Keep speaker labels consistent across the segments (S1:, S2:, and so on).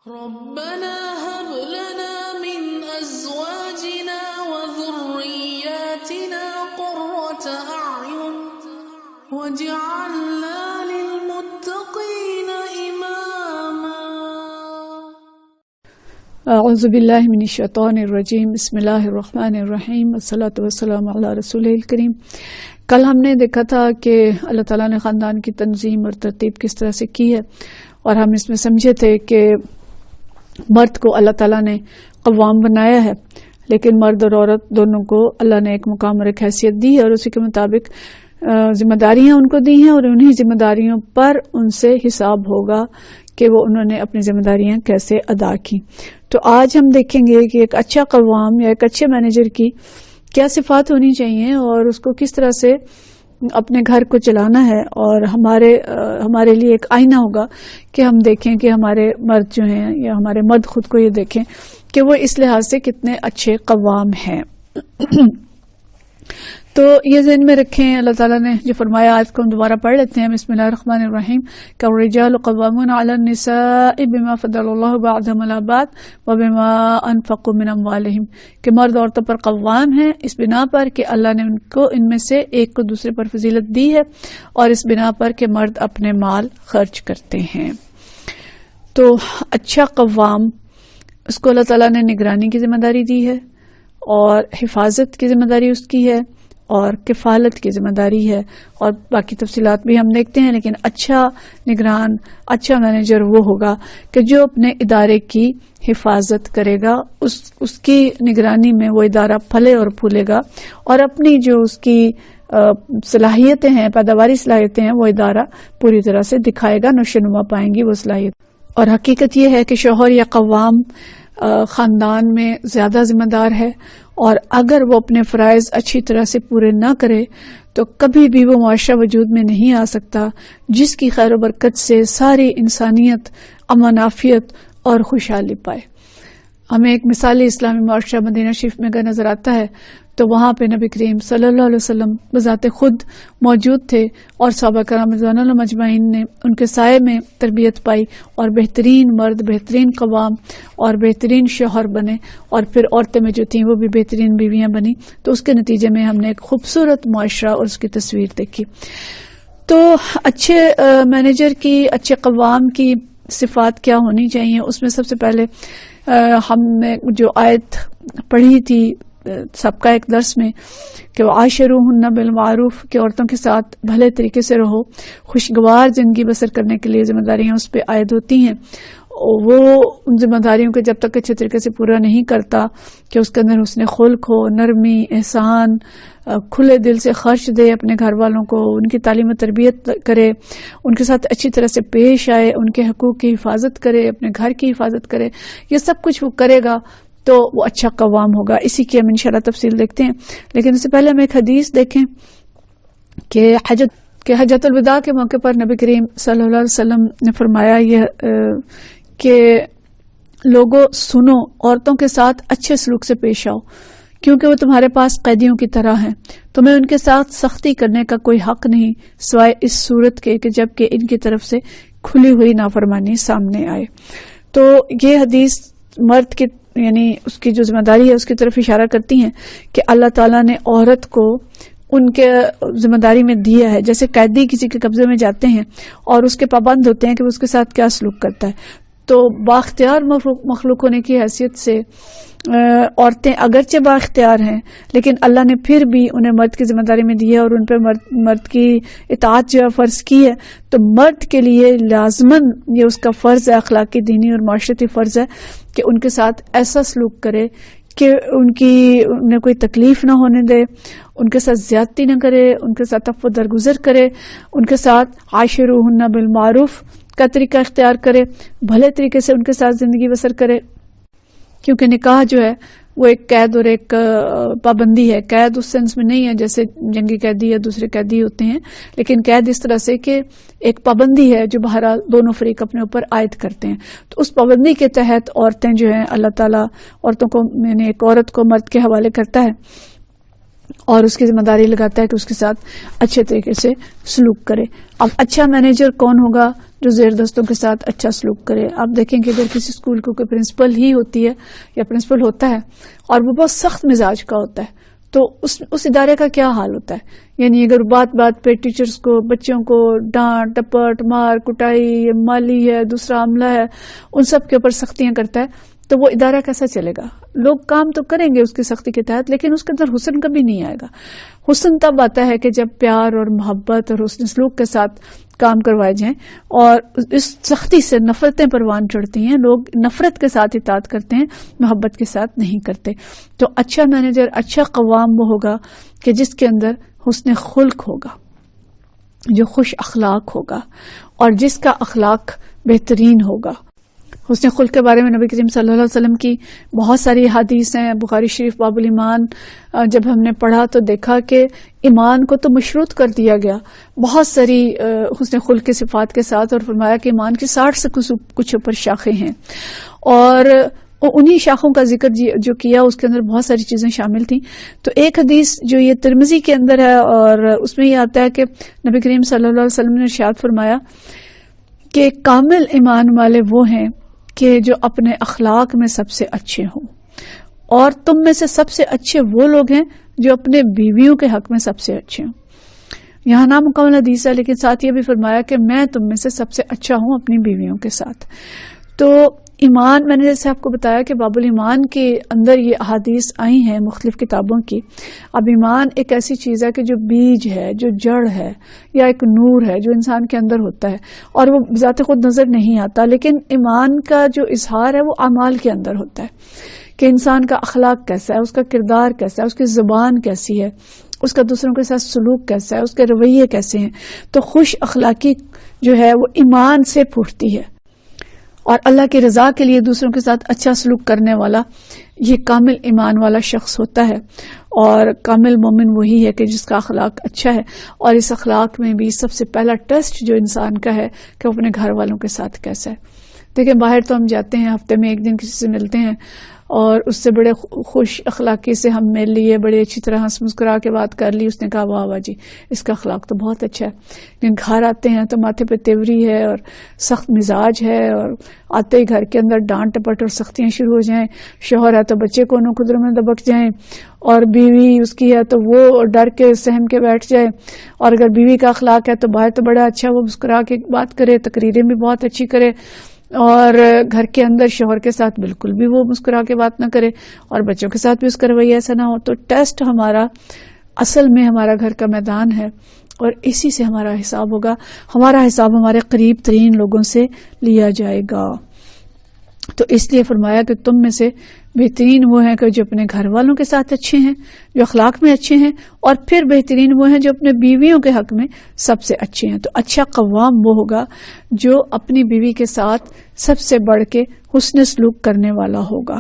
S1: ربنا هب لنا من ازواجنا وذرياتنا قرة اعین واجعلنا للمتقین اماما.
S2: اعوذ باللہ من الشیطان الرجیم. بسم اللہ الرحمن الرحیم. والصلاة والسلام علی رسول الکریم. کل ہم نے دیکھا تھا کہ اللہ تعالیٰ نے خاندان کی تنظیم اور ترتیب کس طرح سے کی ہے، اور ہم اس میں سمجھے تھے کہ مرد کو اللہ تعالیٰ نے قوام بنایا ہے، لیکن مرد اور عورت دونوں کو اللہ نے ایک مقام اور ایک حیثیت دی ہے، اور اسی کے مطابق ذمہ داریاں ان کو دی ہیں، اور انہی ذمہ داریوں پر ان سے حساب ہوگا کہ وہ انہوں نے اپنی ذمہ داریاں کیسے ادا کی. تو آج ہم دیکھیں گے کہ ایک اچھا قوام یا ایک اچھے مینیجر کی کیا صفات ہونی چاہیے، اور اس کو کس طرح سے اپنے گھر کو چلانا ہے، اور ہمارے لیے ایک آئینہ ہوگا کہ ہم دیکھیں کہ ہمارے مرد جو ہیں یا ہمارے مرد خود کو یہ دیکھیں کہ وہ اس لحاظ سے کتنے اچھے قوام ہیں. تو یہ ذہن میں رکھیں، اللہ تعالیٰ نے جو فرمایا آج کو ہم دوبارہ پڑھ لیتے ہیں. بسم اللہ الرحمن الرحیم. الرجال قوامون علی النساء بما فضل اللہ بعضهم علی بعض وبما انفقوا من اموالهم، کہ مرد عورتوں پر قوام ہیں اس بنا پر کہ اللہ نے ان کو ان میں سے ایک کو دوسرے پر فضیلت دی ہے، اور اس بنا پر کہ مرد اپنے مال خرچ کرتے ہیں. تو اچھا قوام، اس کو اللہ تعالیٰ نے نگرانی کی ذمہ داری دی ہے، اور حفاظت کی ذمہ داری اس کی ہے، اور کفالت کی ذمہ داری ہے، اور باقی تفصیلات بھی ہم دیکھتے ہیں. لیکن اچھا نگران، اچھا مینیجر وہ ہوگا کہ جو اپنے ادارے کی حفاظت کرے گا، اس کی نگرانی میں وہ ادارہ پھلے اور پھولے گا، اور اپنی جو اس کی صلاحیتیں ہیں، پیداواری صلاحیتیں ہیں، وہ ادارہ پوری طرح سے دکھائے گا، نشوونما پائیں گی وہ صلاحیت. اور حقیقت یہ ہے کہ شوہر یا قوام خاندان میں زیادہ ذمہ دار ہے، اور اگر وہ اپنے فرائض اچھی طرح سے پورے نہ کرے تو کبھی بھی وہ معاشرہ وجود میں نہیں آ سکتا جس کی خیر و برکت سے ساری انسانیت امن عافیت اور خوشحالی پائے. ہمیں ایک مثالی اسلامی معاشرہ مدینہ شریف میں اگر نظر آتا ہے تو وہاں پہ نبی کریم صلی اللہ علیہ وسلم بذات خود موجود تھے، اور صحابہ کرام رضوان اللہ مجمعین نے ان کے سائے میں تربیت پائی، اور بہترین مرد، بہترین قوام اور بہترین شوہر بنے، اور پھر عورتیں میں جو تھیں وہ بھی بہترین بیویاں بنی. تو اس کے نتیجے میں ہم نے ایک خوبصورت معاشرہ اور اس کی تصویر دیکھی. تو اچھے مینیجر کی، اچھے قوام کی صفات کیا ہونی چاہیے؟ اس میں سب سے پہلے ہم نے جو آیت پڑھی تھی سابقہ ایک درس میں کہ وعاشروہن بالمعروف، کہ عورتوں کے ساتھ بھلے طریقے سے رہو، خوشگوار زندگی بسر کرنے کے لیے ذمہ داریاں اس پہ عائد ہوتی ہیں. وہ ان ذمہ داریوں کو جب تک اچھے طریقے سے پورا نہیں کرتا کہ اس کے اندر حسن خلق ہو، نرمی، احسان، کھلے دل سے خرچ دے اپنے گھر والوں کو، ان کی تعلیم و تربیت کرے، ان کے ساتھ اچھی طرح سے پیش آئے، ان کے حقوق کی حفاظت کرے، اپنے گھر کی حفاظت کرے، یہ سب کچھ وہ کرے گا تو وہ اچھا قوام ہوگا. اسی کی ہم انشاءاللہ تفصیل دیکھتے ہیں. لیکن اس سے پہلے ہم ایک حدیث دیکھیں کہ حجۃ الوداع کے موقع پر نبی کریم صلی اللہ علیہ وسلم نے فرمایا یہ کہ لوگوں سنو، عورتوں کے ساتھ اچھے سلوک سے پیش آؤ، کیونکہ وہ تمہارے پاس قیدیوں کی طرح ہیں. تمہیں ان کے ساتھ سختی کرنے کا کوئی حق نہیں سوائے اس صورت کے کہ جب کہ ان کی طرف سے کھلی ہوئی نافرمانی سامنے آئے. تو یہ حدیث مرد کی یعنی اس کی جو ذمہ داری ہے اس کی طرف اشارہ کرتی ہیں کہ اللہ تعالیٰ نے عورت کو ان کے ذمہ داری میں دیا ہے. جیسے قیدی کسی کے قبضے میں جاتے ہیں اور اس کے پابند ہوتے ہیں کہ وہ اس کے ساتھ کیا سلوک کرتا ہے، تو بااختیار مخلوق ہونے کی حیثیت سے عورتیں اگرچہ بااختیار ہیں، لیکن اللہ نے پھر بھی انہیں مرد کی ذمہ داری میں دی ہے، اور ان پہ مرد کی اطاعت جو ہے فرض کی ہے. تو مرد کے لیے لازماً یہ اس کا فرض ہے، اخلاقی، دینی اور معاشرتی فرض ہے کہ ان کے ساتھ ایسا سلوک کرے کہ انہیں کوئی تکلیف نہ ہونے دے، ان کے ساتھ زیادتی نہ کرے، ان کے ساتھ عفو درگزر کرے، ان کے ساتھ عاشروہن بالمعروف کا طریقہ اختیار کرے، بھلے طریقے سے ان کے ساتھ زندگی بسر کرے. کیونکہ نکاح جو ہے وہ ایک قید اور ایک پابندی ہے. قید اس سینس میں نہیں ہے جیسے جنگی قیدی یا دوسرے قیدی ہوتے ہیں، لیکن قید اس طرح سے کہ ایک پابندی ہے جو بہرحال دونوں فریق اپنے اوپر عائد کرتے ہیں. تو اس پابندی کے تحت عورتیں جو ہیں، اللہ تعالیٰ عورتوں کو، یعنی ایک عورت کو مرد کے حوالے کرتا ہے اور اس کی ذمہ داری لگاتا ہے کہ اس کے ساتھ اچھے طریقے سے سلوک کرے. اب اچھا مینیجر کون ہوگا؟ جو زیر دستوں کے ساتھ اچھا سلوک کرے. آپ دیکھیں کہ اگر کسی اسکول کو کوئی پرنسپل ہی ہوتی ہے یا پرنسپل ہوتا ہے اور وہ بہت سخت مزاج کا ہوتا ہے تو اس ادارے کا کیا حال ہوتا ہے. یعنی اگر بات بات پہ ٹیچرز کو، بچوں کو ڈانٹ ٹپٹ، مار کٹائی، مالی ہے، دوسرا عملہ ہے، ان سب کے اوپر سختیاں کرتا ہے تو وہ ادارہ کیسا چلے گا؟ لوگ کام تو کریں گے اس کی سختی کے تحت لیکن اس کے اندر حسن کبھی نہیں آئے گا. حسن تب آتا ہے کہ جب پیار اور محبت اور حسن سلوک کے ساتھ کام کروائے جائیں اور اس سختی سے نفرتیں پروان چڑھتی ہیں. لوگ نفرت کے ساتھ اطاعت کرتے ہیں، محبت کے ساتھ نہیں کرتے. تو اچھا مینیجر، اچھا قوام وہ ہوگا کہ جس کے اندر حسن خلق ہوگا، جو خوش اخلاق ہوگا اور جس کا اخلاق بہترین ہوگا. حسن خلق کے بارے میں نبی کریم صلی اللہ علیہ وسلم کی بہت ساری حدیث ہیں. بخاری شریف باب الایمان جب ہم نے پڑھا تو دیکھا کہ ایمان کو تو مشروط کر دیا گیا بہت ساری حسن خلق کی صفات کے ساتھ، اور فرمایا کہ ایمان کی 60 سے کچھ اوپر شاخیں ہیں، اور انہی شاخوں کا ذکر جو کیا اس کے اندر بہت ساری چیزیں شامل تھیں. تو ایک حدیث جو یہ ترمذی کے اندر ہے اور اس میں یہ آتا ہے کہ نبی کریم صلی اللہ علیہ وسلم نے ارشاد فرمایا کہ کامل ایمان والے وہ ہیں کہ جو اپنے اخلاق میں سب سے اچھے ہوں، اور تم میں سے سب سے اچھے وہ لوگ ہیں جو اپنے بیویوں کے حق میں سب سے اچھے ہوں. یہاں نامکمل حدیث ہے لیکن ساتھ یہ بھی فرمایا کہ میں تم میں سے سب سے اچھا ہوں اپنی بیویوں کے ساتھ. تو ایمان، میں نے جیسے آپ کو بتایا کہ باب الایمان کے اندر یہ احادیث آئی ہیں مختلف کتابوں کی. اب ایمان ایک ایسی چیز ہے کہ جو بیج ہے، جو جڑ ہے، یا ایک نور ہے جو انسان کے اندر ہوتا ہے اور وہ ذات خود نظر نہیں آتا، لیکن ایمان کا جو اظہار ہے وہ اعمال کے اندر ہوتا ہے کہ انسان کا اخلاق کیسا ہے، اس کا کردار کیسا ہے، اس کی زبان کیسی ہے، اس کا دوسروں کے ساتھ سلوک کیسا ہے، اس کے رویے کیسے ہیں. تو خوش اخلاقی جو ہے وہ ایمان سے پھوٹتی ہے، اور اللہ کی رضا کے لیے دوسروں کے ساتھ اچھا سلوک کرنے والا یہ کامل ایمان والا شخص ہوتا ہے. اور کامل مومن وہی ہے کہ جس کا اخلاق اچھا ہے، اور اس اخلاق میں بھی سب سے پہلا ٹیسٹ جو انسان کا ہے کہ وہ اپنے گھر والوں کے ساتھ کیسا ہے. دیکھیں باہر تو ہم جاتے ہیں، ہفتے میں ایک دن کسی سے ملتے ہیں اور اس سے بڑے خوش اخلاقی سے ہم مل لیے، بڑے اچھی طرح ہنس مسکرا کے بات کر لی، اس نے کہا واہ واہ جی اس کا اخلاق تو بہت اچھا ہے. لیکن گھر آتے ہیں تو ماتھے پہ تیوری ہے اور سخت مزاج ہے، اور آتے ہی گھر کے اندر ڈانٹ ٹپٹ اور سختیاں شروع ہو جائیں. شوہر ہے تو بچے کونوں قدروں میں دبک جائیں، اور بیوی اس کی ہے تو وہ ڈر کے سہم کے بیٹھ جائے. اور اگر بیوی کا اخلاق ہے تو باہر تو بڑا اچھا وہ مسکرا کے بات کرے، تقریریں بھی بہت اچھی کرے، اور گھر کے اندر شوہر کے ساتھ بالکل بھی وہ مسکرا کے بات نہ کرے، اور بچوں کے ساتھ بھی اس کا رویہ ایسا نہ ہو. تو ٹیسٹ ہمارا اصل میں ہمارا گھر کا میدان ہے، اور اسی سے ہمارا حساب ہوگا. ہمارا حساب ہمارے قریب ترین لوگوں سے لیا جائے گا. تو اس لیے فرمایا کہ تم میں سے بہترین وہ ہیں کہ جو اپنے گھر والوں کے ساتھ اچھے ہیں، جو اخلاق میں اچھے ہیں، اور پھر بہترین وہ ہیں جو اپنے بیویوں کے حق میں سب سے اچھے ہیں. تو اچھا قوام وہ ہوگا جو اپنی بیوی کے ساتھ سب سے بڑھ کے حسن سلوک کرنے والا ہوگا،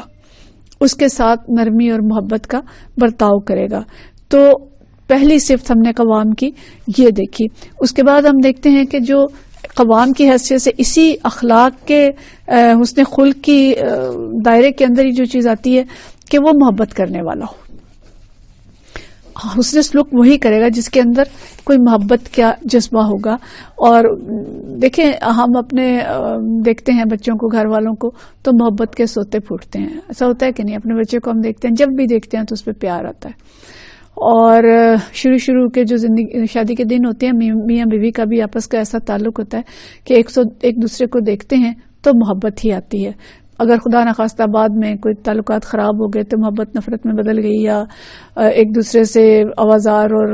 S2: اس کے ساتھ نرمی اور محبت کا برتاؤ کرے گا. تو پہلی صفت ہم نے قوام کی یہ دیکھی. اس کے بعد ہم دیکھتے ہیں کہ جو قوام کی حیثیت سے اسی اخلاق کے حسن خلق کی دائرے کے اندر ہی جو چیز آتی ہے کہ وہ محبت کرنے والا ہو. حسن سلوک وہی کرے گا جس کے اندر کوئی محبت کا جذبہ ہوگا. اور دیکھیں ہم اپنے دیکھتے ہیں بچوں کو، گھر والوں کو، تو محبت کے سوتے پھوٹتے ہیں. ایسا ہوتا ہے کہ نہیں؟ اپنے بچے کو ہم دیکھتے ہیں، جب بھی دیکھتے ہیں تو اس پہ پیار آتا ہے. اور شروع کے جو زندگی شادی کے دن ہوتے ہیں، میاں بیوی کا بھی آپس کا ایسا تعلق ہوتا ہے کہ ایک دوسرے کو دیکھتے ہیں تو محبت ہی آتی ہے. اگر خدا نخواستہ بعد میں کوئی تعلقات خراب ہو گئے تو محبت نفرت میں بدل گئی، یا ایک دوسرے سے آوازار اور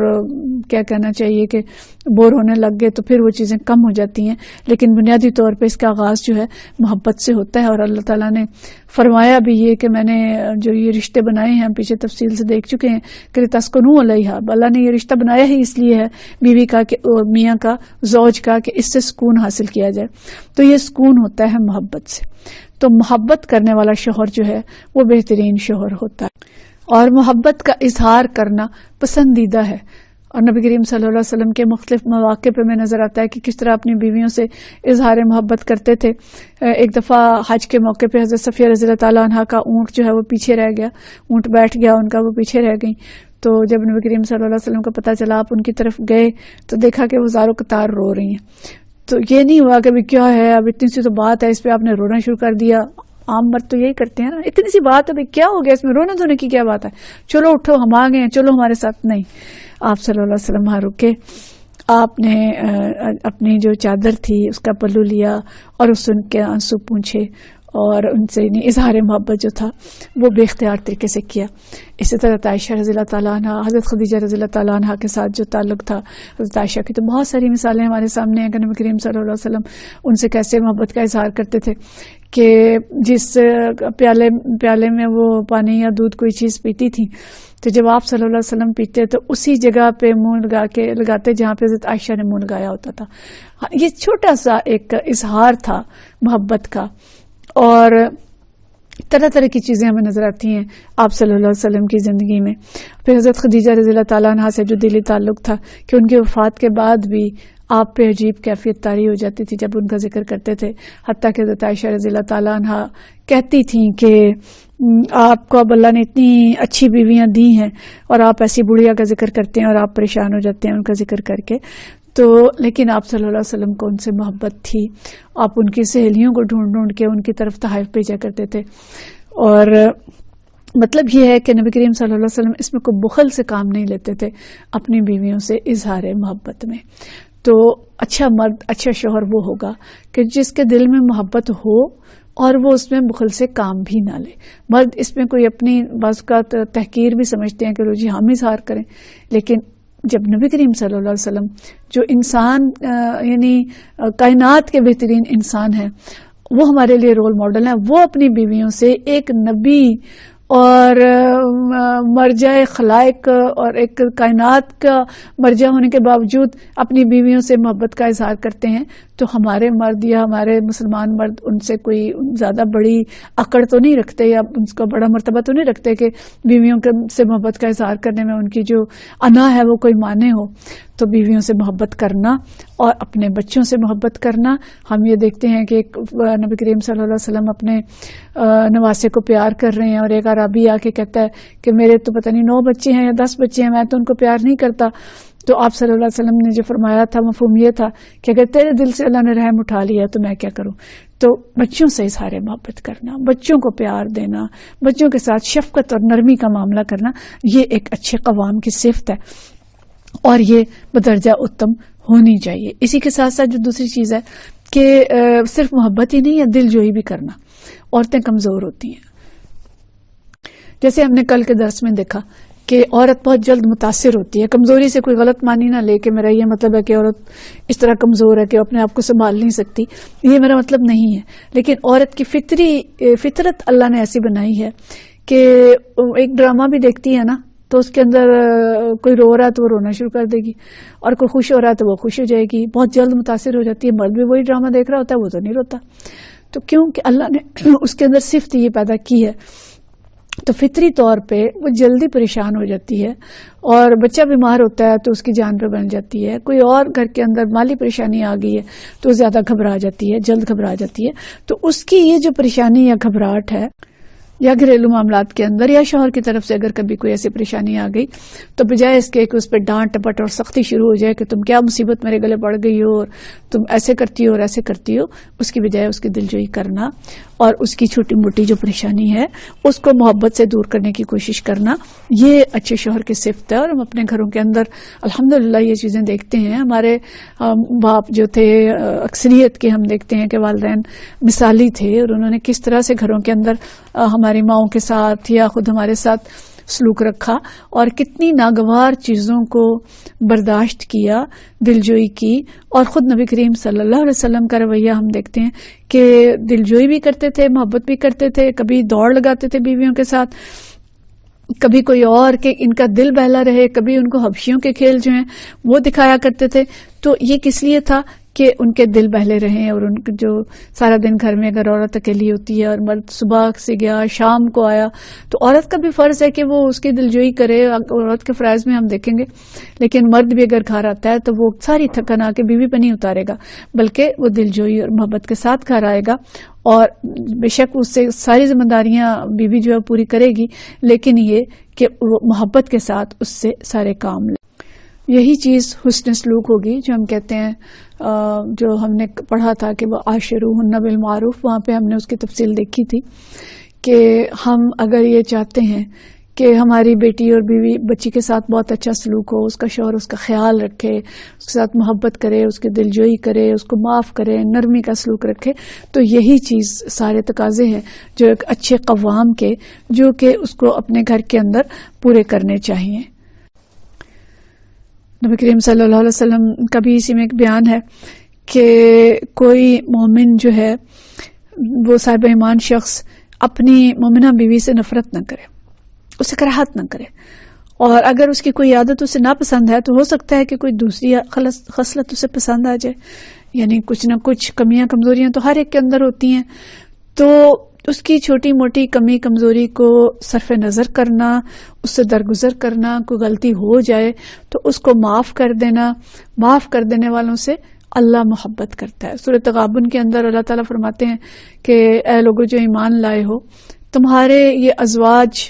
S2: کیا کہنا چاہیے کہ بور ہونے لگ گئے، تو پھر وہ چیزیں کم ہو جاتی ہیں. لیکن بنیادی طور پہ اس کا آغاز جو ہے محبت سے ہوتا ہے. اور اللہ تعالیٰ نے فرمایا بھی یہ کہ میں نے جو یہ رشتے بنائے ہیں، ہم پیچھے تفصیل سے دیکھ چکے ہیں کہ تسکنوا علیہا، اللہ نے یہ رشتہ بنایا ہی اس لیے ہے بیوی کا کہ میاں کا، زوج کا، کہ اس سے سکون حاصل کیا جائے. تو یہ سکون ہوتا ہے محبت سے. تو محبت کرنے والا شوہر جو ہے وہ بہترین شوہر ہوتا ہے، اور محبت کا اظہار کرنا پسندیدہ ہے. اور نبی کریم صلی اللہ علیہ وسلم کے مختلف مواقع پہ میں نظر آتا ہے کہ کس طرح اپنی بیویوں سے اظہار محبت کرتے تھے. ایک دفعہ حج کے موقع پہ حضرت صفیہ رضی اللہ تعالیٰ عنہا کا اونٹ جو ہے وہ پیچھے رہ گیا، اونٹ بیٹھ گیا ان کا، وہ پیچھے رہ گئی. تو جب نبی کریم صلی اللہ علیہ وسلم کو پتہ چلا، آپ ان کی طرف گئے تو دیکھا کہ وہ زاروں قطار رو رہی ہیں. تو یہ نہیں ہوا کہ کیا ہے اب اتنی سی تو بات ہے اس پہ آپ نے رونا شروع کر دیا. عام مرد تو یہی کرتے ہیں نا, اتنی سی بات ہے کیا ہو گیا اس میں رونے دھونے کی کیا بات ہے, چلو اٹھو ہم آ گئے ہیں چلو ہمارے ساتھ. نہیں, آپ صلی اللہ علیہ وسلم وہاں رکے, آپ نے اپنی جو چادر تھی اس کا پلو لیا اور اس ان کے آنسو پونچھے اور ان سے اظہار محبت جو تھا وہ بے اختیار طریقے سے کیا. اسی طرح عائشہ رضی اللہ تعالیٰ عنہ, حضرت خدیجہ رضی اللہ تعالیٰ عنہ کے ساتھ جو تعلق تھا, حضرت عائشہ کی تو بہت ساری مثالیں ہمارے سامنے ہیں کہ نبی کریم صلی اللہ علیہ وسلم ان سے کیسے محبت کا اظہار کرتے تھے کہ جس پیالے میں وہ پانی یا دودھ کوئی چیز پیتی تھی تو جب آپ صلی اللہ علیہ وسلم پیتے تو اسی جگہ پہ منہ لگاتے جہاں پہ حضرت عائشہ نے منہ لگایا ہوتا تھا. یہ چھوٹا سا ایک اظہار تھا محبت کا. اور طرح طرح کی چیزیں ہمیں نظر آتی ہیں آپ صلی اللہ علیہ وسلم کی زندگی میں. پھر حضرت خدیجہ رضی اللہ تعالیٰ عنہ سے جو دلی تعلق تھا کہ ان کی وفات کے بعد بھی آپ پہ عجیب کیفیت طاری ہو جاتی تھی جب ان کا ذکر کرتے تھے, حتیٰ کہ حضرت عائشہ رضی اللہ تعالیٰ عنہ کہتی تھیں کہ آپ کو اب اللہ نے اتنی اچھی بیویاں دی ہیں اور آپ ایسی بڑھیا کا ذکر کرتے ہیں اور آپ پریشان ہو جاتے ہیں ان کا ذکر کر کے. تو لیکن آپ صلی اللہ علیہ وسلم کو ان سے محبت تھی, آپ ان کی سہیلیوں کو ڈھونڈ ڈھونڈ کے ان کی طرف تحائف بھیجا کرتے تھے. اور مطلب یہ ہے کہ نبی کریم صلی اللہ علیہ وسلم اس میں کوئی بخل سے کام نہیں لیتے تھے اپنی بیویوں سے اظہار محبت میں. تو اچھا مرد, اچھا شوہر وہ ہوگا کہ جس کے دل میں محبت ہو اور وہ اس میں بخل سے کام بھی نہ لے. مرد اس میں کوئی اپنی بعض کا تحقیر بھی سمجھتے ہیں کہ جی ہم اظہار کریں, لیکن جب نبی کریم صلی اللہ علیہ وسلم جو انسان یعنی کائنات کے بہترین انسان ہیں, وہ ہمارے لیے رول ماڈل ہیں, وہ اپنی بیویوں سے ایک نبی اور مرجع خلائق اور ایک کائنات کا مرجع ہونے کے باوجود اپنی بیویوں سے محبت کا اظہار کرتے ہیں. تو ہمارے مرد یا ہمارے مسلمان مرد ان سے کوئی زیادہ بڑی اکڑ تو نہیں رکھتے یا ان کا بڑا مرتبہ تو نہیں رکھتے کہ بیویوں سے محبت کا اظہار کرنے میں ان کی جو انا ہے وہ کوئی مانے ہو. تو بیویوں سے محبت کرنا اور اپنے بچوں سے محبت کرنا, ہم یہ دیکھتے ہیں کہ نبی کریم صلی اللہ علیہ وسلم اپنے نواسے کو پیار کر رہے ہیں اور ایک عربی آ کے کہتا ہے کہ میرے تو پتہ نہیں 9 بچے ہیں یا 10 بچے ہیں, میں تو ان کو پیار نہیں کرتا. تو آپ صلی اللہ علیہ وسلم نے جو فرمایا تھا مفہوم یہ تھا کہ اگر تیرے دل سے اللہ نے رحم اٹھا لیا تو میں کیا کروں. تو بچوں سے اظہار محبت کرنا, بچوں کو پیار دینا, بچوں کے ساتھ شفقت اور نرمی کا معاملہ کرنا, یہ ایک اچھے قوام کی صفت ہے اور یہ بدرجہ اتم ہونی چاہیے. اسی کے ساتھ ساتھ جو دوسری چیز ہے کہ صرف محبت ہی نہیں ہے, دل جوئی بھی کرنا. عورتیں کمزور ہوتی ہیں, جیسے ہم نے کل کے درس میں دیکھا کہ عورت بہت جلد متاثر ہوتی ہے. کمزوری سے کوئی غلط معنی نہ لے کہ میرا یہ مطلب ہے کہ عورت اس طرح کمزور ہے کہ اپنے آپ کو سنبھال نہیں سکتی, یہ میرا مطلب نہیں ہے. لیکن عورت کی فطرت اللہ نے ایسی بنائی ہے کہ ایک ڈرامہ بھی دیکھتی ہے نا تو اس کے اندر کوئی رو رہا ہے تو وہ رونا شروع کر دے گی, اور کوئی خوش ہو رہا ہے تو وہ خوش ہو جائے گی, بہت جلد متاثر ہو جاتی ہے. مرد بھی وہی ڈرامہ دیکھ رہا ہوتا ہے, وہ تو نہیں روتا. تو کیونکہ اللہ نے اس کے اندر صفت یہ پیدا کی ہے تو فطری طور پہ وہ جلدی پریشان ہو جاتی ہے. اور بچہ بیمار ہوتا ہے تو اس کی جان پہ بن جاتی ہے, کوئی اور گھر کے اندر مالی پریشانی آ گئی ہے تو زیادہ گھبرا جاتی ہے, جلد گھبرا جاتی ہے. تو اس کی یہ جو پریشانی یا گھبراہٹ ہے یا گھریلو معاملات کے اندر یا شوہر کی طرف سے اگر کبھی کوئی ایسی پریشانی آ گئی تو بجائے اس کے کہ اس پہ ڈانٹ ٹپٹ اور سختی شروع ہو جائے کہ تم کیا مصیبت میرے گلے پڑ گئی ہو اور تم ایسے کرتی ہو اور ایسے کرتی ہو, اس کی بجائے اس کی دلجوئی کرنا اور اس کی چھوٹی موٹی جو پریشانی ہے اس کو محبت سے دور کرنے کی کوشش کرنا, یہ اچھے شوہر کی صفت ہے. اور ہم اپنے گھروں کے اندر الحمدللہ یہ چیزیں دیکھتے ہیں. ہمارے باپ جو تھے اکثریت کے ہم دیکھتے ہیں کہ والدین مثالی تھے اور انہوں نے کس طرح سے گھروں کے اندر ہماری ماؤں کے ساتھ یا خود ہمارے ساتھ سلوک رکھا اور کتنی ناگوار چیزوں کو برداشت کیا, دلجوئی کی. اور خود نبی کریم صلی اللہ علیہ وسلم کا رویہ ہم دیکھتے ہیں کہ دلجوئی بھی کرتے تھے, محبت بھی کرتے تھے, کبھی دوڑ لگاتے تھے بیویوں کے ساتھ, کبھی کوئی اور کہ ان کا دل بہلا رہے, کبھی ان کو حبشیوں کے کھیل جو ہیں وہ دکھایا کرتے تھے. تو یہ کس لیے تھا کہ ان کے دل بہلے رہیں. اور ان جو سارا دن گھر میں اگر عورت اکیلی ہوتی ہے اور مرد صبح سے گیا شام کو آیا تو عورت کا بھی فرض ہے کہ وہ اس کی دلجوئی کرے. عورت کے فرائض میں ہم دیکھیں گے, لیکن مرد بھی اگر گھر آتا ہے تو وہ ساری تھکن آ کے بیوی پہ نہیں اتارے گا بلکہ وہ دلجوئی اور محبت کے ساتھ گھر آئے گا. اور بے شک اس سے ساری ذمہ داریاں بیوی جو ہے پوری کرے گی, لیکن یہ کہ وہ محبت کے ساتھ اس سے سارے کام لے. یہی چیز حسن سلوک ہوگی جو ہم کہتے ہیں، جو ہم نے پڑھا تھا کہ وہ عاشروہن بالمعروف، وہاں پہ ہم نے اس کی تفصیل دیکھی تھی کہ ہم اگر یہ چاہتے ہیں کہ ہماری بیٹی اور بیوی بچی کے ساتھ بہت اچھا سلوک ہو، اس کا شوہر اس کا خیال رکھے، اس کے ساتھ محبت کرے، اس کی دلجوئی کرے، اس کو معاف کرے، نرمی کا سلوک رکھے، تو یہی چیز سارے تقاضے ہیں جو ایک اچھے قوام کے، جو کہ اس کو اپنے گھر کے اندر پورے کرنے چاہیے۔ نبی کریم صلی اللہ علیہ وسلم کا بھی اسی میں ایک بیان ہے کہ کوئی مومن جو ہے وہ صاحب ایمان شخص اپنی مومنہ بیوی سے نفرت نہ کرے، اسے کراہت نہ کرے، اور اگر اس کی کوئی عادت اسے ناپسند ہے تو ہو سکتا ہے کہ کوئی دوسری خصلت اسے پسند آ جائے، یعنی کچھ نہ کچھ کمیاں کمزوریاں تو ہر ایک کے اندر ہوتی ہیں، تو اس کی چھوٹی موٹی کمی کمزوری کو صرف نظر کرنا، اس سے درگزر کرنا، کوئی غلطی ہو جائے تو اس کو معاف کر دینا، معاف کر دینے والوں سے اللہ محبت کرتا ہے۔ سورۃ تغابن کے اندر اللہ تعالیٰ فرماتے ہیں کہ اے لوگو جو ایمان لائے ہو، تمہارے یہ ازواج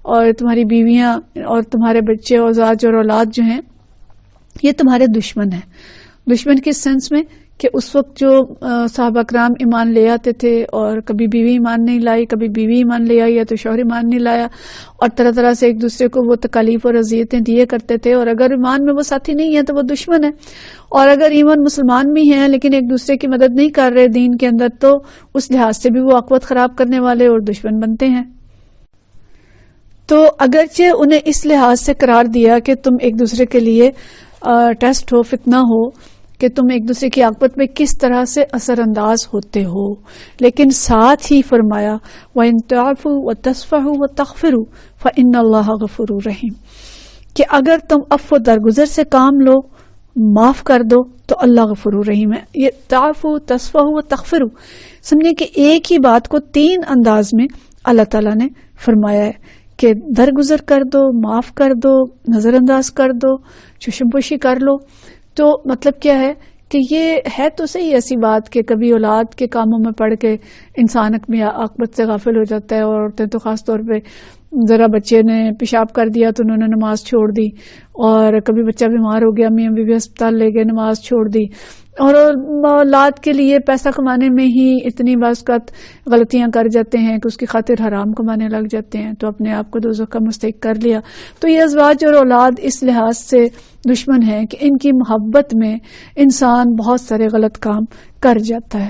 S2: اور تمہاری بیویاں اور تمہارے بچے اور ازواج اور اولاد جو ہیں یہ تمہارے دشمن ہیں۔ دشمن کس سینس میں کہ اس وقت جو صحابہ کرام ایمان لے آتے تھے اور کبھی بیوی ایمان نہیں لائی، کبھی بیوی ایمان لے آئی یا تو شوہر ایمان نہیں لایا، اور طرح طرح سے ایک دوسرے کو وہ تکالیف اور اذیتیں دیے کرتے تھے، اور اگر ایمان میں وہ ساتھی نہیں ہے تو وہ دشمن ہے، اور اگر ایمان مسلمان بھی ہیں لیکن ایک دوسرے کی مدد نہیں کر رہے دین کے اندر، تو اس لحاظ سے بھی وہ اخوت خراب کرنے والے اور دشمن بنتے ہیں۔ تو اگرچہ انہیں اس لحاظ سے قرار دیا کہ تم ایک دوسرے کے لیے ٹیسٹ ہو، فتنہ ہو، کہ تم ایک دوسرے کی عاقبت میں کس طرح سے اثر انداز ہوتے ہو، لیکن ساتھ ہی فرمایا وَإِن تَعْفُوا وَتَصْفَحُوا وَتَغْفِرُوا فَإِنَّ اللَّهَ غَفُورٌ رَحِيمٌ، کہ اگر تم عفو درگزر سے کام لو، معاف کر دو، تو اللہ غفور رحیم ہے۔ یہ تعفو، تصفحوا وتغفروا، سمجھے کہ ایک ہی بات کو تین انداز میں اللہ تعالیٰ نے فرمایا ہے کہ درگزر کر دو، معاف کر دو، نظر انداز کر دو، چشم پوشی کر لو۔ تو مطلب کیا ہے کہ یہ ہے تو صحیح ایسی بات کہ کبھی اولاد کے کاموں میں پڑھ کے انسان اپنی عاقبت سے غافل ہو جاتا ہے، اور عورتیں تو خاص طور پہ ذرا بچے نے پیشاب کر دیا تو انہوں نے نماز چھوڑ دی، اور کبھی بچہ بیمار ہو گیا، میاں بیوی ہسپتال لے گئے، نماز چھوڑ دی، اور اولاد کے لیے پیسہ کمانے میں ہی اتنی بعض اوقات غلطیاں کر جاتے ہیں کہ اس کی خاطر حرام کمانے لگ جاتے ہیں، تو اپنے آپ کو دوزخ کا مستحق کر لیا۔ تو یہ ازواج اور اولاد اس لحاظ سے دشمن ہیں کہ ان کی محبت میں انسان بہت سارے غلط کام کر جاتا ہے،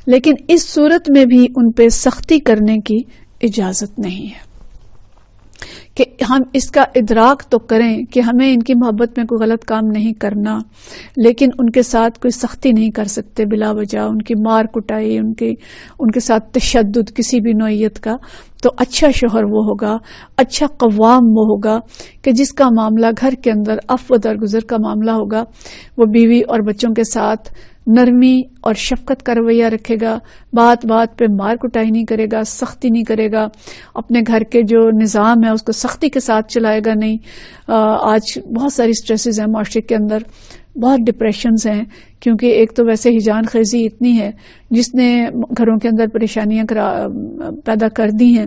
S2: لیکن اس صورت میں بھی ان پہ سختی کرنے کی اجازت نہیں ہے، کہ ہم اس کا ادراک تو کریں کہ ہمیں ان کی محبت میں کوئی غلط کام نہیں کرنا، لیکن ان کے ساتھ کوئی سختی نہیں کر سکتے بلا وجہ، ان کی مار کٹائی، ان کے ساتھ تشدد کسی بھی نوعیت کا۔ تو اچھا شوہر وہ ہوگا، اچھا قوام وہ ہوگا کہ جس کا معاملہ گھر کے اندر عفو درگزر کا معاملہ ہوگا، وہ بیوی اور بچوں کے ساتھ نرمی اور شفقت کا رویہ رکھے گا، بات بات پہ مار کٹائی نہیں کرے گا، سختی نہیں کرے گا، اپنے گھر کے جو نظام ہے اس کو سختی کے ساتھ چلائے گا نہیں۔ آج بہت ساری سٹریسز ہیں معاشرے کے اندر، بہت ڈپریشنز ہیں، کیونکہ ایک تو ویسے ہجان خیزی اتنی ہے جس نے گھروں کے اندر پریشانیاں پیدا کر دی ہیں،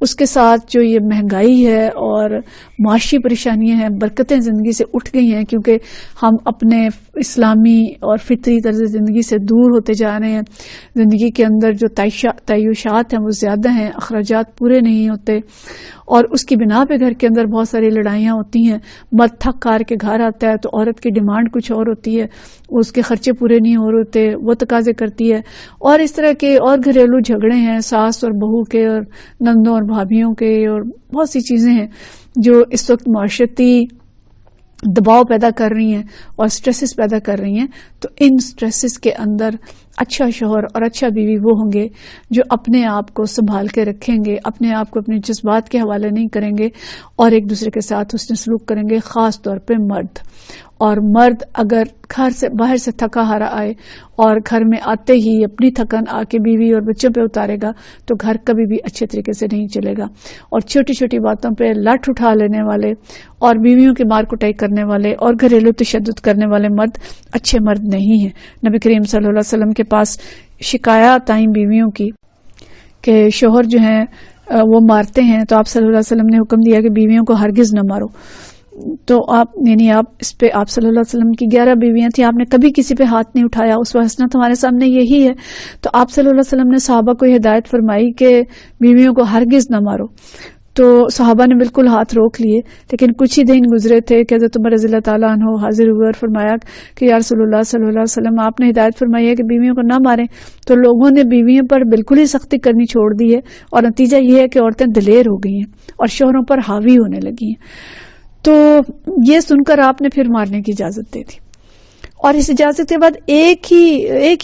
S2: اس کے ساتھ جو یہ مہنگائی ہے اور معاشی پریشانیاں ہیں، برکتیں زندگی سے اٹھ گئی ہیں، کیونکہ ہم اپنے اسلامی اور فطری طرز زندگی سے دور ہوتے جا رہے ہیں، زندگی کے اندر جو تعیشات ہیں وہ زیادہ ہیں، اخراجات پورے نہیں ہوتے، اور اس کی بنا پہ گھر کے اندر بہت ساری لڑائیاں ہوتی ہیں۔ مرد تھک کار کے گھر آتا ہے تو عورت کی ڈیمانڈ کچھ اور ہوتی ہے، اس کے خرچے پورے نہیں ہو رہے ہوتے، وہ تقاضے کرتی ہے، اور اس طرح کے اور گھریلو جھگڑے ہیں ساس اور بہو کے اور نندوں اور بھابھیوں کے، اور بہت سی چیزیں ہیں جو اس وقت معاشرتی دباؤ پیدا کر رہی ہیں اور سٹریسز پیدا کر رہی ہیں۔ تو ان سٹریسز کے اندر اچھا شوہر اور اچھا بیوی وہ ہوں گے جو اپنے آپ کو سنبھال کے رکھیں گے، اپنے آپ کو اپنے جذبات کے حوالے نہیں کریں گے، اور ایک دوسرے کے ساتھ حسن سلوک کریں گے، خاص طور پہ مرد۔ اور مرد اگر گھر سے باہر سے تھکا ہارا آئے اور گھر میں آتے ہی اپنی تھکن آ کے بیوی اور بچوں پہ اتارے گا تو گھر کبھی بھی اچھے طریقے سے نہیں چلے گا، اور چھوٹی چھوٹی باتوں پہ لٹ اٹھا لینے والے اور بیویوں کی مار کٹائی کرنے والے اور گھریلو تشدد کرنے والے مرد اچھے مرد نہیں ہیں۔ نبی کریم صلی اللہ علیہ وسلم کے پاس شکایات آئیں بیویوں کی کہ شوہر جو ہیں وہ مارتے ہیں، تو آپ صلی اللہ علیہ وسلم نے حکم دیا کہ بیویوں کو ہرگز نہ مارو، تو آپ یعنی آپ اس پہ آپ صلی اللہ علیہ وسلم کی 11 بیویاں تھیں، آپ نے کبھی کسی پہ ہاتھ نہیں اٹھایا، اس حسنہ تمہارے سامنے یہی ہے. تو آپ صلی اللہ علیہ وسلم نے صحابہ کو یہ ہدایت فرمائی کہ بیویوں کو ہرگز نہ مارو. تو صحابہ نے بالکل ہاتھ روک لیے، لیکن کچھ ہی دن گزرے تھے کہ حضرت عمر رضی اللہ تعالیٰ عنہ حاضر ہوئے اور فرمایا کہ یا رسول اللہ صلی اللہ علیہ وسلم آپ نے ہدایت فرمائی ہے کہ بیویوں کو نہ ماریں. تو لوگوں نے بیویوں پر بالکل ہی سختی کرنی چھوڑ دی ہے، اور نتیجہ یہ ہے کہ عورتیں دلیر ہو گئی ہیں اور شوہروں پر حاوی ہونے لگی ہیں. تو یہ سن کر آپ نے پھر مارنے کی اجازت دے دی، اور اس اجازت کے بعد ایک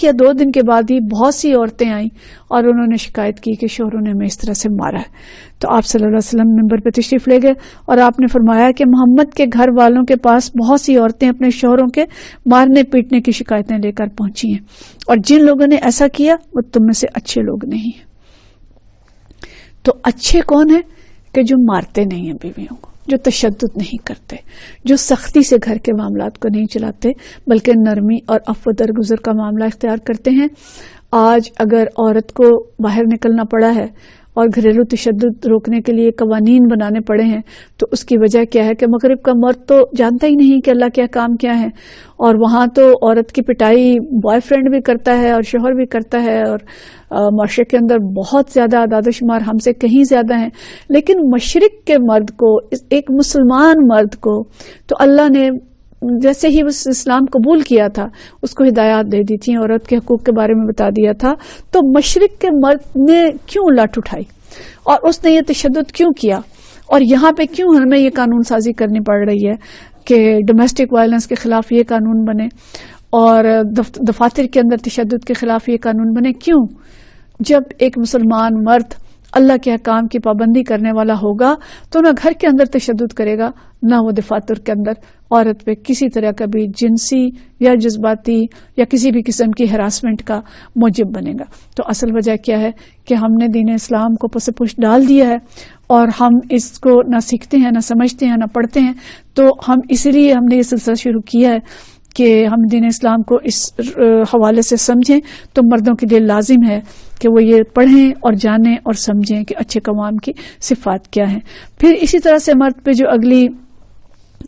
S2: یا 2 دن کے بعد ہی بہت سی عورتیں آئیں اور انہوں نے شکایت کی کہ شوہروں نے ہمیں اس طرح سے مارا ہے. تو آپ صلی اللہ علیہ وسلم ممبر پہ تشریف لے گئے اور آپ نے فرمایا کہ محمد کے گھر والوں کے پاس بہت سی عورتیں اپنے شوہروں کے مارنے پیٹنے کی شکایتیں لے کر پہنچی ہیں، اور جن لوگوں نے ایسا کیا وہ تم میں سے اچھے لوگ نہیں ہیں. تو اچھے کون ہیں؟ کہ جو مارتے نہیں ہیں بیویوں کو، جو تشدد نہیں کرتے، جو سختی سے گھر کے معاملات کو نہیں چلاتے بلکہ نرمی اور عفو درگزر کا معاملہ اختیار کرتے ہیں. آج اگر عورت کو باہر نکلنا پڑا ہے اور گھریلو تشدد روکنے کے لیے قوانین بنانے پڑے ہیں تو اس کی وجہ کیا ہے کہ مغرب کا مرد تو جانتا ہی نہیں کہ اللہ کے احکام کیا ہے، اور وہاں تو عورت کی پٹائی بوائے فرینڈ بھی کرتا ہے اور شوہر بھی کرتا ہے، اور معاشرے کے اندر بہت زیادہ اعداد و شمار ہم سے کہیں زیادہ ہیں. لیکن مشرق کے مرد کو، ایک مسلمان مرد کو تو اللہ نے جیسے ہی اس اسلام قبول کیا تھا اس کو ہدایات دے دی تھی، عورت کے حقوق کے بارے میں بتا دیا تھا. تو مشرق کے مرد نے کیوں لٹ اٹھائی اور اس نے یہ تشدد کیوں کیا، اور یہاں پہ کیوں ہمیں یہ قانون سازی کرنی پڑ رہی ہے کہ ڈومیسٹک وائلنس کے خلاف یہ قانون بنے اور دفاتر کے اندر تشدد کے خلاف یہ قانون بنے؟ کیوں؟ جب ایک مسلمان مرد اللہ کے احکام کی پابندی کرنے والا ہوگا تو نہ گھر کے اندر تشدد کرے گا، نہ وہ دفاتر کے اندر عورت پہ کسی طرح کا بھی جنسی یا جذباتی یا کسی بھی قسم کی ہراسمنٹ کا موجب بنے گا. تو اصل وجہ کیا ہے کہ ہم نے دین اسلام کو پس پش ڈال دیا ہے اور ہم اس کو نہ سیکھتے ہیں، نہ سمجھتے ہیں، نہ پڑھتے ہیں. تو ہم اسی لیے ہم نے یہ سلسلہ شروع کیا ہے کہ ہم دین اسلام کو اس حوالے سے سمجھیں. تو مردوں کے لیے لازم ہے کہ وہ یہ پڑھیں اور جانیں اور سمجھیں کہ اچھے قوام کی صفات کیا ہیں. پھر اسی طرح سے مرد پہ جو اگلی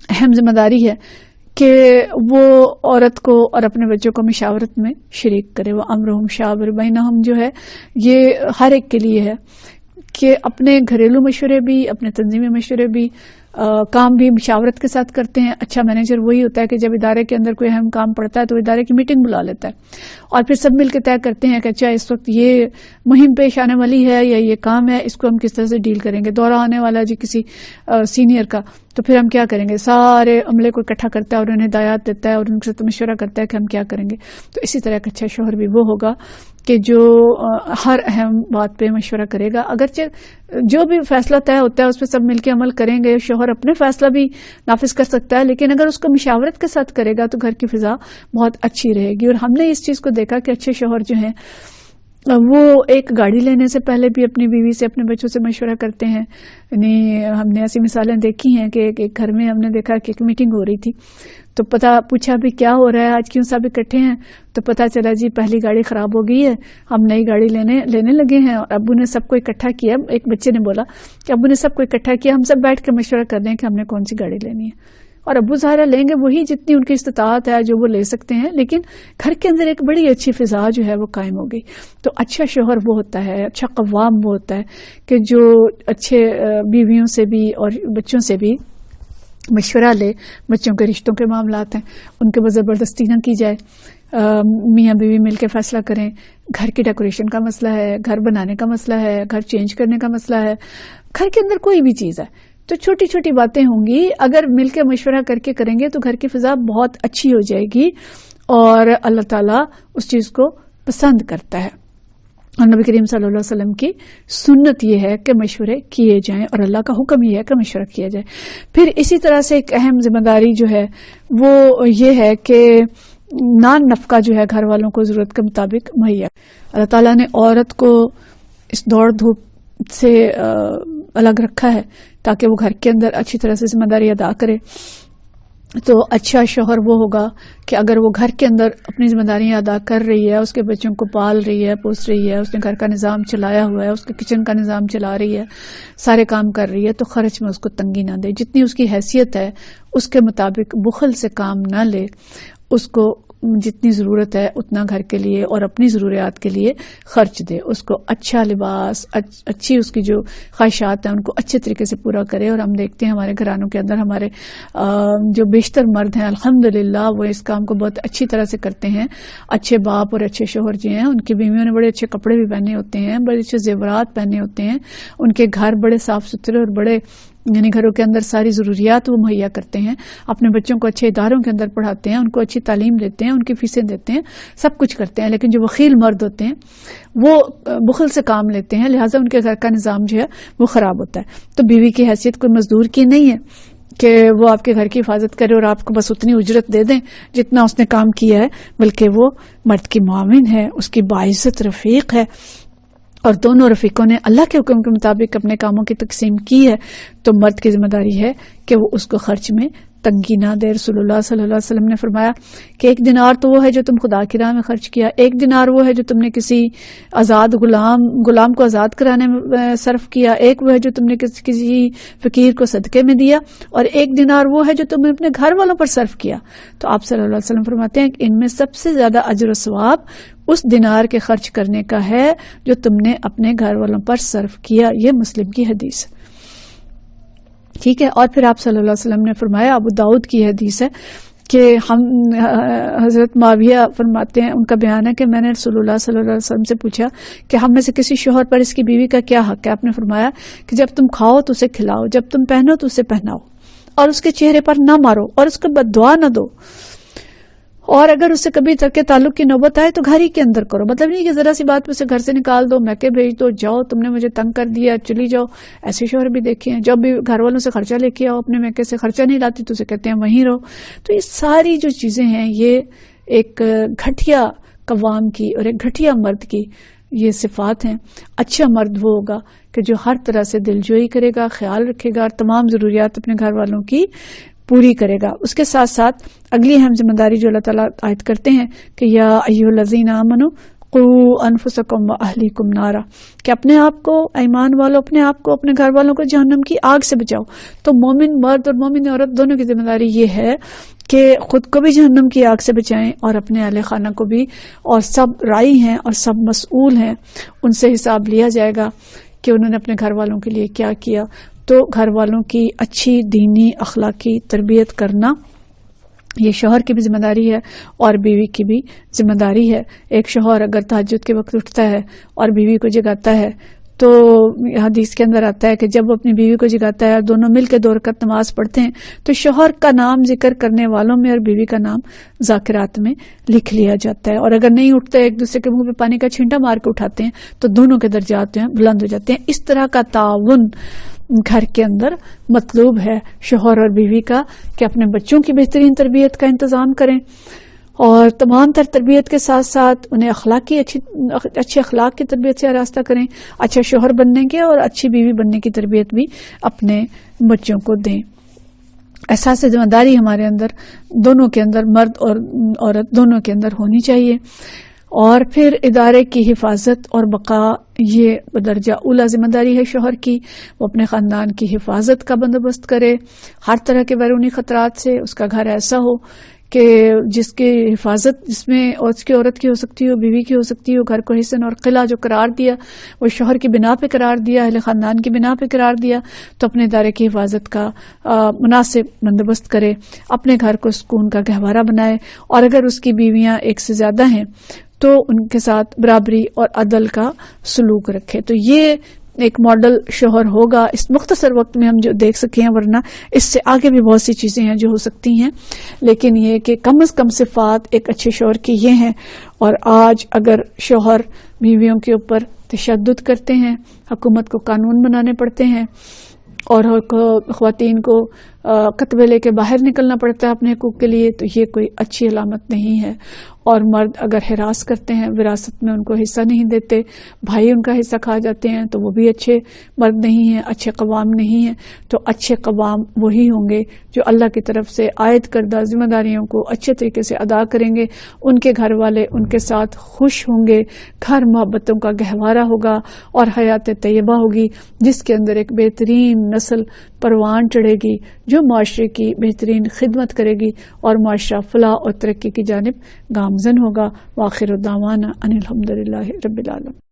S2: اہم ذمہ داری ہے کہ وہ عورت کو اور اپنے بچوں کو مشاورت میں شریک کرے. وہ امرہم شاور بینہم جو ہے یہ ہر ایک کے لیے ہے کہ اپنے گھریلو مشورے بھی، اپنے تنظیمی مشورے بھی، کام بھی مشاورت کے ساتھ کرتے ہیں. اچھا مینیجر وہی ہوتا ہے کہ جب ادارے کے اندر کوئی اہم کام پڑتا ہے تو ادارے کی میٹنگ بلا لیتا ہے اور پھر سب مل کے طے کرتے ہیں کہ اچھا اس وقت یہ مہم پیش آنے والی ہے یا یہ کام ہے، اس کو ہم کس طرح سے ڈیل کریں گے. دورہ آنے والا جی کسی سینئر کا، تو پھر ہم کیا کریں گے؟ سارے عملے کو اکٹھا کرتا ہے اور انہیں ہدایات دیتا ہے اور ان سے مشورہ کرتا ہے کہ ہم کیا کریں گے. تو اسی طرح کا اچھا شوہر بھی وہ ہوگا کہ جو ہر اہم بات پہ مشورہ کرے گا. اگرچہ جو بھی فیصلہ طے ہوتا ہے اس پہ سب مل کے عمل کریں گے، شوہر اپنے فیصلہ بھی نافذ کر سکتا ہے، لیکن اگر اس کو مشاورت کے ساتھ کرے گا تو گھر کی فضا بہت اچھی رہے گی. اور ہم نے اس چیز کو دیکھا کہ اچھے شوہر جو ہیں وہ ایک گاڑی لینے سے پہلے بھی اپنی بیوی سے، اپنے بچوں سے مشورہ کرتے ہیں. یعنی ہم نے ایسی مثالیں دیکھی ہیں کہ ایک گھر میں ہم نے دیکھا کہ ایک میٹنگ ہو رہی تھی تو پوچھا بھی کیا ہو رہا ہے آج، کیوں سب اکٹھے ہیں؟ تو پتا چلا جی پہلی گاڑی خراب ہو گئی ہے، ہم نئی گاڑی لینے لگے ہیں. اور ابو نے سب کو اکٹھا کیا. ایک بچے نے بولا کہ ابو نے سب کو اکٹھا کیا، ہم سب بیٹھ کے مشورہ کر رہے ہیں کہ ہم نے کون سی گاڑی لینی ہے. اور ابو ظاہرہ لیں گے وہی جتنی ان کی استطاعت ہے جو وہ لے سکتے ہیں، لیکن گھر کے اندر ایک بڑی اچھی فضا جو ہے وہ قائم ہو گئی. تو اچھا شوہر وہ ہوتا ہے، اچھا قوام وہ ہوتا ہے کہ جو اچھے بیویوں سے بھی اور بچوں سے بھی مشورہ لے. بچوں کے رشتوں کے معاملات ہیں ان کے زبردستی نہ کی جائے، میاں بیوی مل کے فیصلہ کریں. گھر کی ڈیکوریشن کا مسئلہ ہے، گھر بنانے کا مسئلہ ہے، گھر چینج کرنے کا مسئلہ ہے، گھر کے اندر کوئی بھی چیز ہے تو چھوٹی چھوٹی باتیں ہوں گی، اگر مل کے مشورہ کر کے کریں گے تو گھر کی فضا بہت اچھی ہو جائے گی اور اللہ تعالیٰ اس چیز کو پسند کرتا ہے. اور نبی کریم صلی اللہ علیہ وسلم کی سنت یہ ہے کہ مشورے کیے جائیں اور اللہ کا حکم یہ ہے کہ مشورہ کیا جائے. پھر اسی طرح سے ایک اہم ذمہ داری جو ہے وہ یہ ہے کہ نان نفقہ جو ہے گھر والوں کو ضرورت کے مطابق مہیا. اللہ تعالیٰ نے عورت کو اس دوڑ دھوپ سے الگ رکھا ہے تاکہ وہ گھر کے اندر اچھی طرح سے ذمہ داری ادا کرے. تو اچھا شوہر وہ ہوگا کہ اگر وہ گھر کے اندر اپنی ذمہ داریاں ادا کر رہی ہے، اس کے بچوں کو پال رہی ہے، پوس رہی ہے، اس نے گھر کا نظام چلایا ہوا ہے، اس کے کچن کا نظام چلا رہی ہے، سارے کام کر رہی ہے، تو خرچ میں اس کو تنگی نہ دے، جتنی اس کی حیثیت ہے اس کے مطابق بخل سے کام نہ لے، اس کو جتنی ضرورت ہے اتنا گھر کے لیے اور اپنی ضروریات کے لیے خرچ دے، اس کو اچھا لباس، اچھی اس کی جو خواہشات ہیں ان کو اچھے طریقے سے پورا کرے۔ اور ہم دیکھتے ہیں ہمارے گھرانوں کے اندر ہمارے جو بیشتر مرد ہیں الحمدللہ وہ اس کام کو بہت اچھی طرح سے کرتے ہیں۔ اچھے باپ اور اچھے شوہر جو ہیں ان کی بیویوں نے بڑے اچھے کپڑے بھی پہنے ہوتے ہیں، بڑے اچھے زیورات پہنے ہوتے ہیں، ان کے گھر بڑے صاف ستھرے اور بڑے یعنی گھروں کے اندر ساری ضروریات وہ مہیا کرتے ہیں، اپنے بچوں کو اچھے اداروں کے اندر پڑھاتے ہیں، ان کو اچھی تعلیم دیتے ہیں، ان کی فیسیں دیتے ہیں، سب کچھ کرتے ہیں۔ لیکن جو بخیل مرد ہوتے ہیں وہ بخل سے کام لیتے ہیں، لہٰذا ان کے گھر کا نظام جو ہے وہ خراب ہوتا ہے۔ تو بیوی کی حیثیت کوئی مزدور کی نہیں ہے کہ وہ آپ کے گھر کی حفاظت کرے اور آپ کو بس اتنی اجرت دے دیں جتنا اس نے کام کیا ہے، بلکہ وہ مرد کی معاون ہے، اس کی باعزت رفیق ہے، اور دونوں رفیقوں نے اللہ کے حکم کے مطابق اپنے کاموں کی تقسیم کی ہے، تو مرد کی ذمہ داری ہے کہ وہ اس کو خرچ میں تنگی نہ دے۔ رسول اللہ صلی اللہ علیہ وسلم نے فرمایا کہ 1 دینار تو وہ ہے جو تم خدا کی راہ میں خرچ کیا، 1 دینار وہ ہے جو تم نے کسی آزاد غلام کو آزاد کرانے میں صرف کیا، 1 وہ ہے جو تم نے کسی فقیر کو صدقے میں دیا، اور 1 دینار وہ ہے جو تم نے اپنے گھر والوں پر صرف کیا۔ تو آپ صلی اللہ علیہ وسلم فرماتے ہیں کہ ان میں سب سے زیادہ اجر و ثواب اس دینار کے خرچ کرنے کا ہے جو تم نے اپنے گھر والوں پر صرف کیا۔ یہ مسلم کی حدیث ہے، ٹھیک ہے۔ اور پھر آپ صلی اللہ علیہ وسلم نے فرمایا، ابو داؤد کی حدیث ہے کہ ہم حضرت معاویہ فرماتے ہیں، ان کا بیان ہے کہ میں نے رسول اللہ صلی اللہ علیہ وسلم سے پوچھا کہ ہم میں سے کسی شوہر پر اس کی بیوی کا کیا حق ہے؟ آپ نے فرمایا کہ جب تم کھاؤ تو اسے کھلاؤ، جب تم پہنو تو اسے پہناؤ، اور اس کے چہرے پر نہ مارو اور اس کو بد دعا نہ دو، اور اگر اس سے کبھی ترک تعلق کی نوبت آئے تو گھر ہی کے اندر کرو۔ مطلب نہیں کہ ذرا سی بات پہ اسے گھر سے نکال دو، میکے بھیج دو، جاؤ تم نے مجھے تنگ کر دیا چلی جاؤ۔ ایسے شوہر بھی دیکھے ہیں، جب بھی گھر والوں سے خرچہ لے کے آؤ اپنے میکے سے خرچہ نہیں لاتی تو اسے کہتے ہیں وہیں رہو۔ تو یہ ساری جو چیزیں ہیں یہ ایک گھٹیا قوام کی اور ایک گھٹیا مرد کی یہ صفات ہیں۔ اچھا مرد وہ ہوگا کہ جو ہر طرح سے دلجوئی کرے گا، خیال رکھے گا اور تمام ضروریات اپنے گھر والوں کی پوری کرے گا۔ اس کے ساتھ ساتھ اگلی اہم ذمہ داری جو اللہ تعالیٰ عائد کرتے ہیں کہ یا ایھا الذین آمنوا قوا انفسکم واہلیکم نارا، کہ اپنے آپ کو، ایمان والو، اپنے آپ کو، اپنے گھر والوں کو جہنم کی آگ سے بچاؤ۔ تو مومن مرد اور مومن عورت دونوں کی ذمہ داری یہ ہے کہ خود کو بھی جہنم کی آگ سے بچائیں اور اپنے اہل خانہ کو بھی، اور سب راعی ہیں اور سب مسئول ہیں، ان سے حساب لیا جائے گا کہ انہوں نے اپنے گھر والوں کے لیے کیا کیا۔ تو گھر والوں کی اچھی دینی اخلاقی تربیت کرنا یہ شوہر کی بھی ذمہ داری ہے اور بیوی کی بھی ذمہ داری ہے۔ ایک شوہر اگر تہجد کے وقت اٹھتا ہے اور بیوی کو جگاتا ہے تو حدیث کے اندر آتا ہے کہ جب وہ اپنی بیوی کو جگاتا ہے اور دونوں مل کے 2 رکعت نماز پڑھتے ہیں تو شوہر کا نام ذکر کرنے والوں میں اور بیوی کا نام ذاکرات میں لکھ لیا جاتا ہے، اور اگر نہیں اٹھتا ایک دوسرے کے منہ پہ پانی کا چھینٹا مار کے اٹھاتے ہیں تو دونوں کے درجات جو ہیں بلند ہو جاتے ہیں۔ اس طرح کا تعاون گھر کے اندر مطلوب ہے شوہر اور بیوی کا کہ اپنے بچوں کی بہترین تربیت کا انتظام کریں، اور تمام تر تربیت کے ساتھ ساتھ انہیں اچھے اخلاق کی تربیت سے آراستہ کریں، اچھا شوہر بننے کے اور اچھی بیوی بننے کی تربیت بھی اپنے بچوں کو دیں۔ احساس ذمہ داری ہمارے اندر دونوں کے اندر، مرد اور عورت دونوں کے اندر ہونی چاہیے۔ اور پھر ادارے کی حفاظت اور بقا یہ بدرجہ اولا ذمہ داری ہے شوہر کی، وہ اپنے خاندان کی حفاظت کا بندوبست کرے، ہر طرح کے بیرونی خطرات سے اس کا گھر ایسا ہو کہ جس کی حفاظت جس میں اس کی عورت کی ہو سکتی ہو، بیوی کی ہو سکتی ہو، گھر کو حصن اور قلعہ جو قرار دیا وہ شوہر کی بنا پہ قرار دیا، اہل خاندان کی بنا پہ قرار دیا، تو اپنے ادارے کی حفاظت کا مناسب بندوبست کرے، اپنے گھر کو سکون کا گہوارہ بنائے، اور اگر اس کی بیویاں ایک سے زیادہ ہیں تو ان کے ساتھ برابری اور عدل کا سلوک رکھے۔ تو یہ ایک ماڈل شوہر ہوگا اس مختصر وقت میں ہم جو دیکھ سکیں، ورنہ اس سے آگے بھی بہت سی چیزیں ہیں جو ہو سکتی ہیں، لیکن یہ کہ کم از کم صفات ایک اچھے شوہر کی یہ ہیں۔ اور آج اگر شوہر بیویوں کے اوپر تشدد کرتے ہیں، حکومت کو قانون بنانے پڑتے ہیں اور خواتین کو کتبے لے کے باہر نکلنا پڑتا ہے اپنے حقوق کے لیے، تو یہ کوئی اچھی علامت نہیں ہے۔ اور مرد اگر ہراس کرتے ہیں، وراثت میں ان کو حصہ نہیں دیتے، بھائی ان کا حصہ کھا جاتے ہیں، تو وہ بھی اچھے مرد نہیں ہیں، اچھے قوام نہیں ہیں۔ تو اچھے قوام وہی ہوں گے جو اللہ کی طرف سے عائد کردہ ذمہ داریوں کو اچھے طریقے سے ادا کریں گے، ان کے گھر والے ان کے ساتھ خوش ہوں گے، گھر محبتوں کا گہوارہ ہوگا اور حیات طیبہ ہوگی، جس کے اندر ایک بہترین نسل پروان چڑھے گی جو معاشرے کی بہترین خدمت کرے گی اور معاشرہ فلاح اور ترقی کی جانب گامزن ہوگا۔ وآخر دعوانا ان الحمدللہ رب العالمین۔